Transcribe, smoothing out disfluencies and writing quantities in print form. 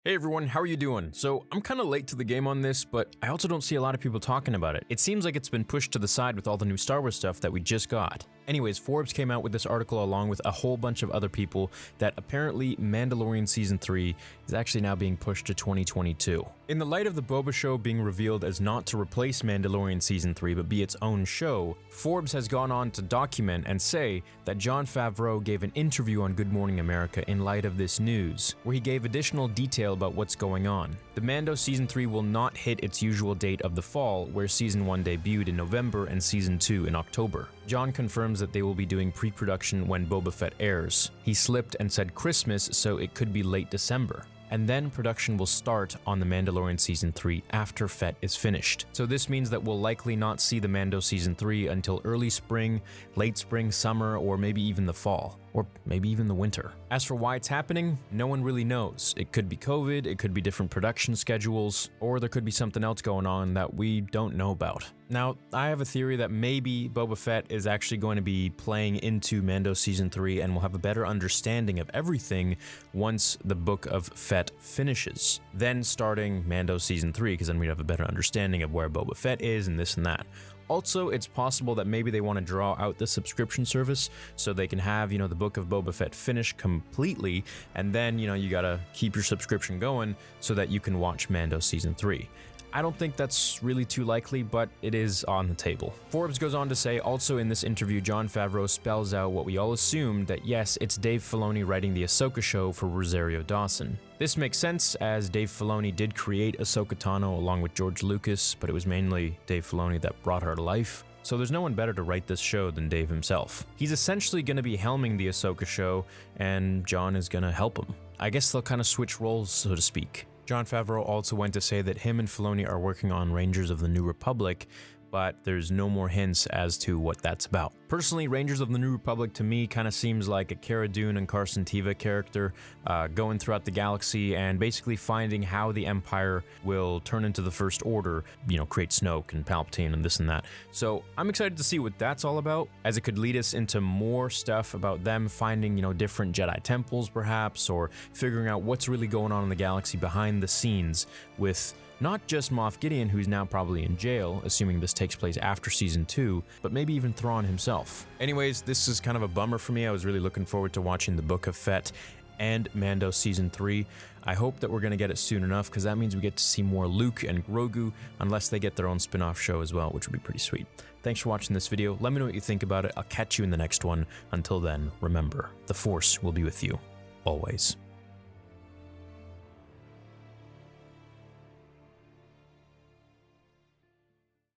Hey everyone, how are you doing? So I'm kind of late to the game on this, but I also don't see a lot of people talking about it. It seems like it's been pushed to the side with all the new Star Wars stuff that we just got. Anyways, Forbes came out with this article along with a whole bunch of other people that apparently Mandalorian Season 3 is actually now being pushed to 2022. In the light of the Boba show being revealed as not to replace Mandalorian Season 3 but be its own show, Forbes has gone on to document and say that Jon Favreau gave an interview on Good Morning America in light of this news, where he gave additional detail about what's going on. The Mando Season 3 will not hit its usual date of the fall, where Season 1 debuted in November and Season 2 in October. Jon confirms that they will be doing pre-production when Boba Fett airs. He slipped and said Christmas, so it could be late December. And then production will start on The Mandalorian Season 3 after Fett is finished. So this means that we'll likely not see the Mando Season 3 until early spring, late spring, summer, or maybe even the fall. Or maybe even the winter. As for why it's happening, no one really knows. It could be COVID, it could be different production schedules, or there could be something else going on that we don't know about. Now, I have a theory that maybe Boba Fett is actually going to be playing into Mando Season 3 and we'll have a better understanding of everything once the Book of Fett finishes. Then starting Mando Season 3, because then we'd have a better understanding of where Boba Fett is and this and that. Also, it's possible that maybe they want to draw out the subscription service so they can have, the Book of Boba Fett finished completely, and then, you gotta keep your subscription going so that you can watch Mando Season 3. I don't think that's really too likely, but it is on the table. Forbes goes on to say, also in this interview, Jon Favreau spells out what we all assumed, that yes, it's Dave Filoni writing the Ahsoka show for Rosario Dawson. This makes sense, as Dave Filoni did create Ahsoka Tano along with George Lucas, but it was mainly Dave Filoni that brought her to life. So there's no one better to write this show than Dave himself. He's essentially going to be helming the Ahsoka show, and Jon is going to help him. I guess they'll kind of switch roles, so to speak. Jon Favreau also went to say that him and Filoni are working on Rangers of the New Republic, but there's no more hints as to what that's about. Personally, Rangers of the New Republic to me kind of seems like a Cara Dune and Carson Teva character going throughout the galaxy and basically finding how the Empire will turn into the First Order, create Snoke and Palpatine and this and that. So I'm excited to see what that's all about, as it could lead us into more stuff about them finding, different Jedi Temples perhaps, or figuring out what's really going on in the galaxy behind the scenes with not just Moff Gideon, who's now probably in jail, assuming this takes place after Season 2, but maybe even Thrawn himself. Anyways, this is kind of a bummer for me. I was really looking forward to watching the Book of Fett and Mando Season 3. I hope that we're going to get it soon enough, because that means we get to see more Luke and Grogu, unless they get their own spin-off show as well, which would be pretty sweet. Thanks for watching this video. Let me know what you think about it. I'll catch you in the next one. Until then, remember, the Force will be with you, always.